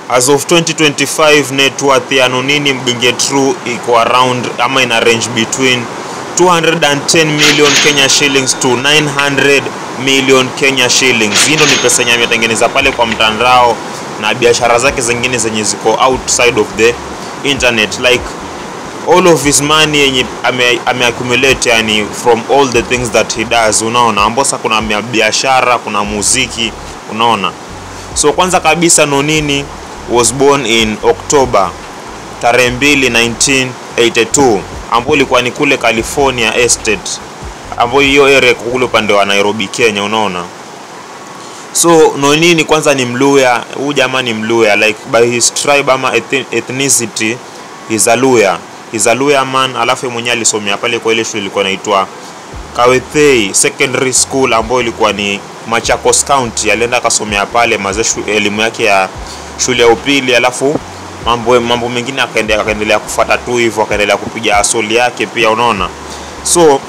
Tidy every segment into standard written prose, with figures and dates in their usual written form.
As of 2025 net worth ya Nonini Mgenge True iko around ama ina range between 210 million Kenya shillings to 900 million Kenya shillings. Hii ndio ni pesa yenye ametengeneza pale kwa mtandao na biashara zake zingine zenye ziko outside of the internet. Like all of his money yenye accumulate yani from all the things that he does, unaona. Ambosa kuna biashara, kuna muziki, unaona. So kwanza kabisa Nonini was born in October tarehe 2, 1982, ambapo ilikuwa ni kule California Estate, ambapo hiyo area kule upande wa Nairobi, Kenya, unaona. So Nonini kwanza ni Mluya. Huyu jamaa ni Mluya, like by his tribe ama ethnicity he's a Luya. He's a Luya man. Alafu mwenyewe alisomea pale kwa ile shule ilikuwa inaitwa Kawethei Secondary School, ambayo ilikuwa ni Machakos County. Alienda akasomea pale elimu yake ya shule ya upili, alafu mambo mengine akaendelea kufuata tu hivyo, akaendelea kupiga asoli yake pia, unaona. So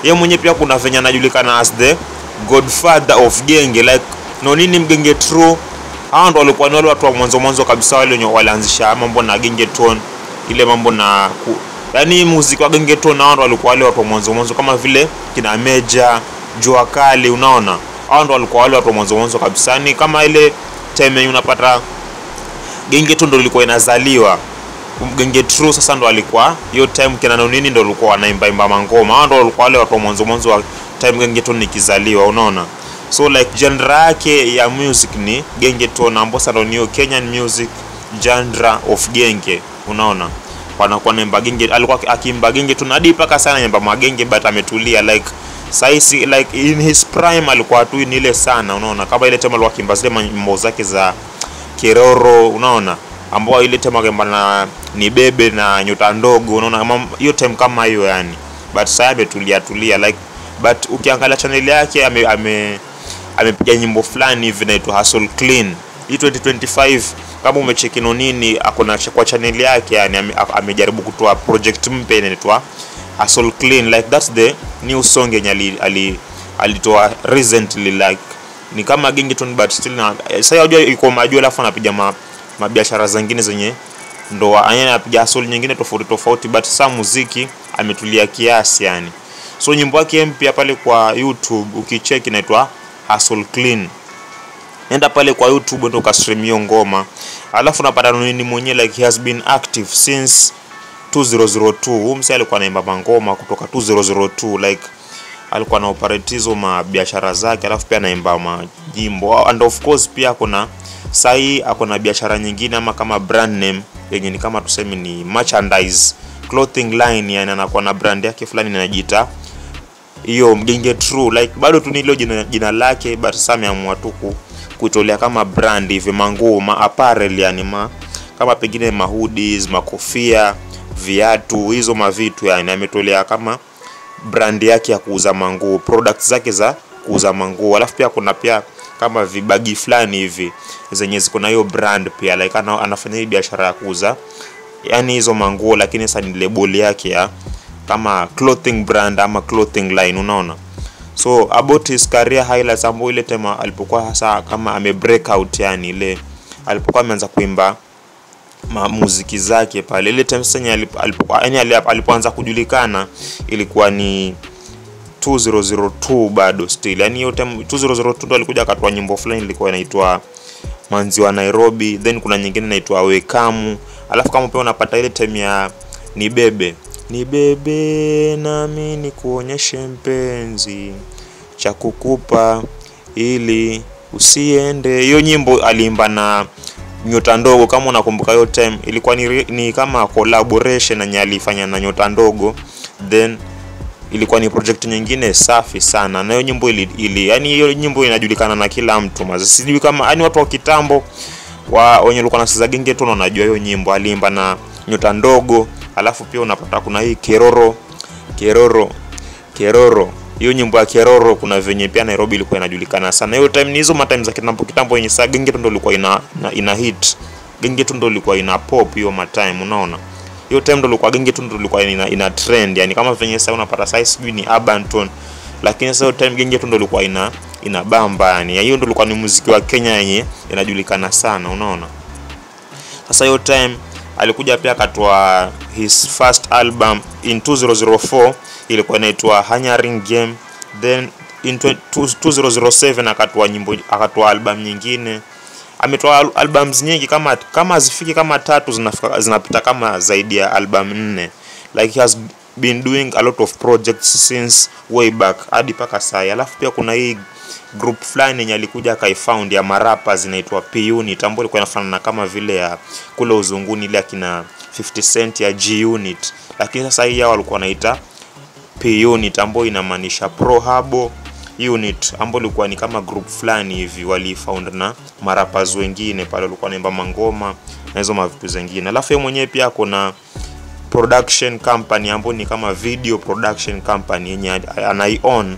yeye mwenyewe pia kuna venye anajulikana as the godfather of genge. Like Nonini Mgenge True, hao ndio walikuwa ni wale watu wa mwanzo kabisa wale wenye walianzisha mambo na gengeton, ile mambo na yani muziki wa gengeton. Hao ndio walikuwa wale watu wa mwanzo kama vile kina Meja, Jua Kali, unaona. Hao ndio walikuwa wale watu wa mwanzo kabisa. Ni kama ile time unapata gengeton ndio ilikuwa inazaliwa, Mgenge True sasa ndo alikuwa hiyo time kina Nonini ndo walikuwa wanaimba mangoma. Hao ndo walikuwa wale watu wa mwanzo wa time gengeton nikizaliwa, unaona. So like genre yake ya music ni gengeton, ambapo ndo ni Kenyan music genre of genge, unaona. Wanakuwa naimba genge, alikuwa akiimba gengeton hadi paka sana naimba magenge, but ametulia. Like saisi like in his prime alikuwa tu ni ile sana, unaona. Kama ile time alikuwa akiimba zile nyimbo zake za Kiroro, unaona, ambao ile time akimba na Ni Bebe na Nyota Ndogo, unaona. Hiyo time kama hiyo yani, but sasa ametulia like. But ukiangalia channel yake amepiga nyimbo fulani hivi inaitwa Hustle Clean. Hii 2025 kama umecheki Nonini akona kwa channel yake yani, amejaribu kutoa project mpya inaitwa Hustle Clean. Like that's the new song yenye alitoa recently. Like ni kama gengeton but still na sasa unajua iko majua, alafu anapiga mabiashara zingine zenye ndo anapiga hustle nyingine tofauti, but sasa muziki ametulia kiasi yani. So nyimbo yake mpya pale kwa YouTube ukicheck inaitwa Hustle Clean. Enda pale kwa YouTube ndo ukastream hiyo ngoma. Alafu unapata Nonini mwenyewe like he has been active since 2002. Huyu msee alikuwa anaimba mangoma kutoka 2002, like alikuwa na operate hizo biashara zake, alafu pia anaimba majimbo. And of course pia kuna sai akona biashara nyingine ama kama brand name yenye ni kama tuseme ni merchandise clothing line, yani anakuwa na brand yake fulani inajiita hiyo Mgenge True. Like bado tu ni hilo jina lake, but sasa ameamua tu kuitolea kama brand hivi manguo apparel yani kama pengine hoodies, makofia, viatu, hizo mavitu yani ametolea kama brand yake ya kuuza manguo, products zake za kuuza manguo. Alafu pia kuna pia kama vibagi fulani hivi zenye ziko na hiyo brand pia, like anafanya hii biashara ya kuuza yani hizo manguo, lakini sasa ni label yake ya kama clothing brand ama clothing line, unaona. So about his career highlights, ambapo ile tema alipokuwa hasa kama break out yani, ile alipokuwa ameanza kuimba muziki zake pale, ile time sasa alipoanza kujulikana ilikuwa ni 2002 bado still yani. Hiyo time 2002 ndo alikuja akatoa nyimbo fulani ilikuwa inaitwa Manzi wa Nairobi, then kuna nyingine inaitwa Wekamu. Alafu kama pia unapata ile time ya Ni Bebe nami nikuonyeshe mpenzi cha kukupa ili usiende. Hiyo nyimbo aliimba na Nyota Ndogo, kama unakumbuka hiyo time ilikuwa ni kama collaboration na alifanya na Nyota Ndogo, then ilikuwa ni project nyingine safi sana. Na hiyo nyimbo yani hiyo nyimbo inajulikana na kila mtu sijui kama yani watu wa kitambo wenye walikuwa wanasikiza gengeton wanajua hiyo nyimbo aliimba na Nyota Ndogo. Alafu pia unapata kuna hii Keroro. Hiyo nyimbo ya Keroro kuna venye pia Nairobi ilikuwa inajulikana sana. Hiyo time ni hizo time za kitambo yenye saa gengeton ndo ilikuwa ina hit. Gengeton ndo ilikuwa ina pop hiyo time, unaona. Hiyo time ndo ilikuwa gengeton ndo ilikuwa ina trend yani, kama venye sasa unapata sasa sijui ni urban tone, lakini sasa hiyo time gengeton ndo ilikuwa ina bamba yani. Hiyo ndo ilikuwa ni muziki wa Kenya yenye inajulikana sana, unaona. Sasa hiyo time alikuja pia akatoa his first album in 2004, ilikuwa inaitwa Hanyaring Game. Then in 2007 akatoa album nyingine. Ametoa albums nyingi kama zifiki kama 3, zinapita kama zaidi ya album 4. Like he has been doing a lot of projects since way back hadi paka sai. Alafu pia kuna hii group fulani yenye alikuja akaifound ya marappers inaitwa P-Unit, ambayo ilikuwa inafanana kama vile ya kule uzunguni ile akina 50 Cent ya G-Unit, lakini sasa hii hao walikuwa wanaita P-Unit, ambayo inamaanisha Pro Habo Unit, ambayo ilikuwa ni kama group fulani hivi walifound na marappers wengine pale walikuwa wanaimba mangoma na hizo mavitu zingine. Alafu yeye mwenyewe pia kuna production company ambayo ni kama video production company yenye anai-own.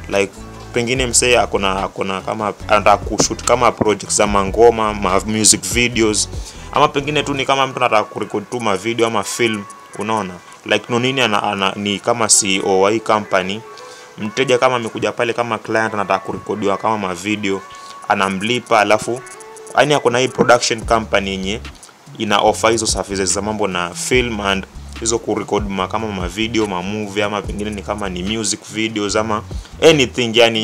Like pengine msee akona kama anataka kushoot kama projects za mangoma, music videos, ama pengine tu ni kama mtu anataka kurecord tu ma video ama film, unaona. Like Nonini ni kama CEO wa hii company. Mteja kama amekuja pale kama client anataka kurekodiwa kama ma video, anamlipa. Alafu yani akona hii production company yenye ina offer hizo services za mambo na film and hizo kurecord kama ma video, ma movie, ama pengine ni kama ni music videos ama anything, yani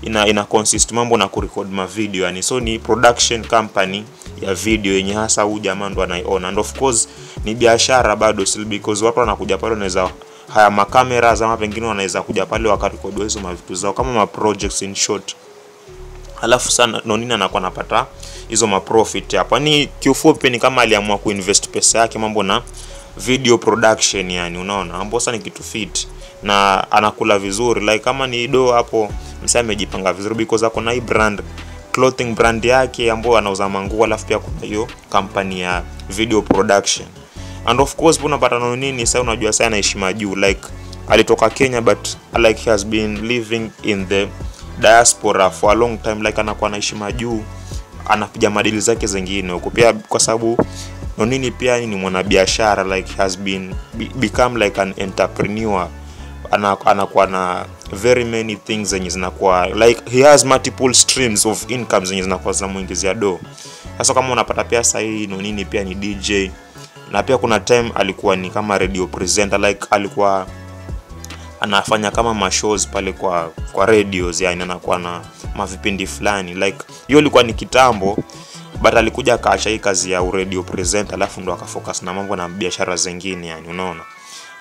ina consist mambo na kurecord ma video yani. So ni production company ya video yenye hasa huyu jamaa ndo anaiona. And of course ni biashara bado still, because watu wanakuja pale wanaweza haya ma cameras ama pengine wanaweza kuja pale wakarecord hizo ma vitu zao kama ma projects in short. Alafu sana Nonini anakuwa anapata hizo ma profit hapo. Ni kiufupi ni kama aliamua kuinvest pesa yake mambo na video production yani, unaona. Ambapo sasa ni kitu fit na anakula vizuri. Like kama ni do hapo msema amejipanga vizuri, because ako na hii brand, clothing brand yake ambayo anauza manguo, alafu pia kuna hiyo company ya video production. And of course unapata Nonini sasa unajua sasa anaishi majuu. Like alitoka Kenya but like he has been living in the diaspora for a long time. Like anakuwa anaishi majuu, anapiga madili zake zingine huko pia, kwa sababu Nonini pia ni mwanabiashara. Like has become like an entrepreneur. Anakuwa na very many things zenye zinakuwa like he has multiple streams of income zenye zinakuwa zinamuingizia do. Sasa kama unapata pia sasa hii Nonini pia ni DJ, na pia kuna time alikuwa ni kama radio presenter. Like alikuwa anafanya kama ma shows pale kwa radios yani, anakuwa na mavipindi fulani. Like hiyo ilikuwa ni kitambo, but alikuja akaacha hii kazi ya radio presenter, alafu ndo akafocus na mambo na biashara zingine yani, unaona.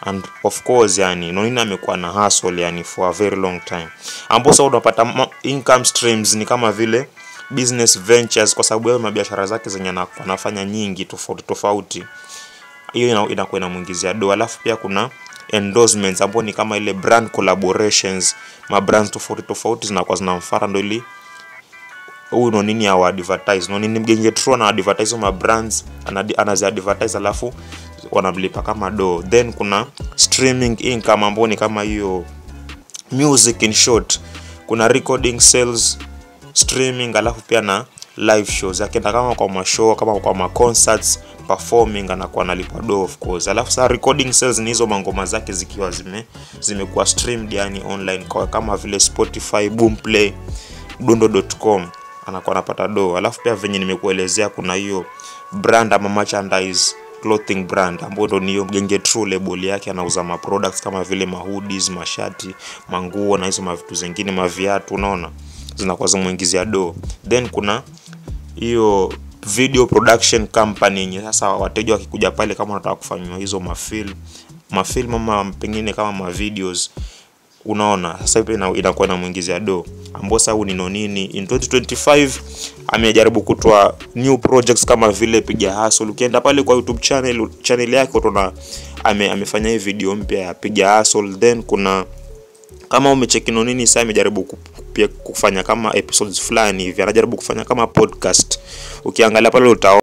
And of course yani Nonini amekuwa na hustle yani for a very long time, ambapo unapata income streams ni kama vile business ventures, kwa sababu yeye biashara zake zenye anafanya nyingi tofauti, hiyo inakuwa inamuingizia do. Alafu pia kuna endorsements ambapo ni kama ile brand collaborations, ma brands tofauti zinakuwa zinamfuata ndo ili huyu Nonini ya advertise. Nonini mgenge true na advertise ma brands, anazi advertise alafu wanamlipa kama do. Then kuna streaming income ambapo ni kama hiyo music in short, kuna recording sales, streaming, alafu pia na live shows. Akienda kama kwa mashow, kama kwa ma concerts, performing, anakuwa analipa do of course. Alafu sa recording sales ni hizo mangoma zake zikiwa zimekuwa streamed yani online kwa kama vile Spotify, Boomplay, Dundo.com, anakuwa anapata do. Alafu pia venye nimekuelezea kuna hiyo brand ama merchandise clothing brand ambayo ndo niyo mgenge true label yake, anauza ma products kama vile ma hoodies, mashati, manguo na hizo mavitu zingine, maviatu, unaona, zinakuwa zimuingizia do. Then kuna hiyo video production company yenye sasa wateja wakikuja pale kama wanataka kufanywa hizo mafilm ama pengine kama ma videos, unaona. Sasa hivi inakuwa inamuingizia do, ambapo sasa ni Nonini in 2025 amejaribu kutoa new projects kama vile Piga Hustle. Ukienda pale kwa YouTube channel yake utaona amefanya hii video mpya ya Piga Hustle. Then kuna kama umecheki Nonini sasa amejaribu kufanya kama episodes fulani hivi, anajaribu kufanya kama podcast. Ukiangalia pale